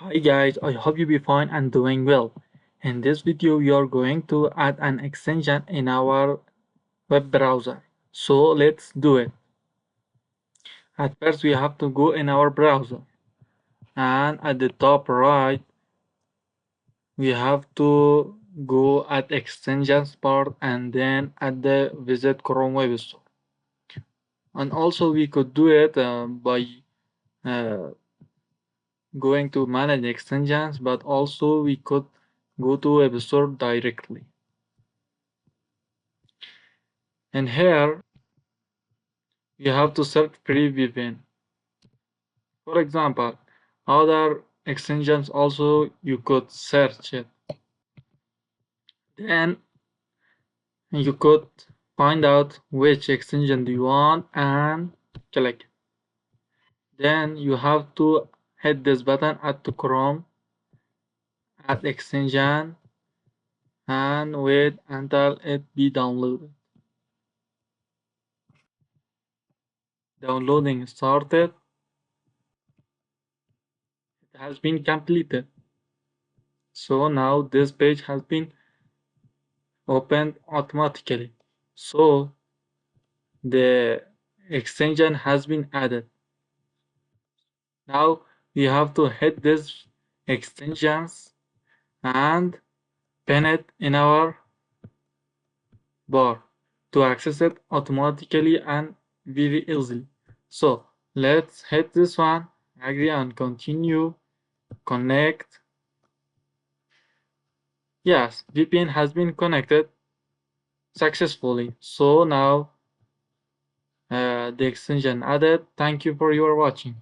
Hi guys, I hope you be fine and doing well. In this video, we are going to add an extension in our web browser. So let's do it. At first, we have to go in our browser, and at the top right, we have to go at extensions part and then at the visit Chrome Web Store. And also, we could do it by uh, going to manage extensions, but also we could go to Web Store directly. And here you have to search free VPN. For example, other extensions also you could search it. Then you could find out which extension do you want and click. Then you have to hit this button at the Chrome, add extension, and wait until it be downloaded. Downloading started. It has been completed. So now this page has been opened automatically. So the extension has been added. Now we have to hit this extensions and pin it in our bar to access it automatically and very easily. So let's hit this one, agree and continue, connect. Yes, VPN has been connected successfully. So now the extension added. Thank you for your watching.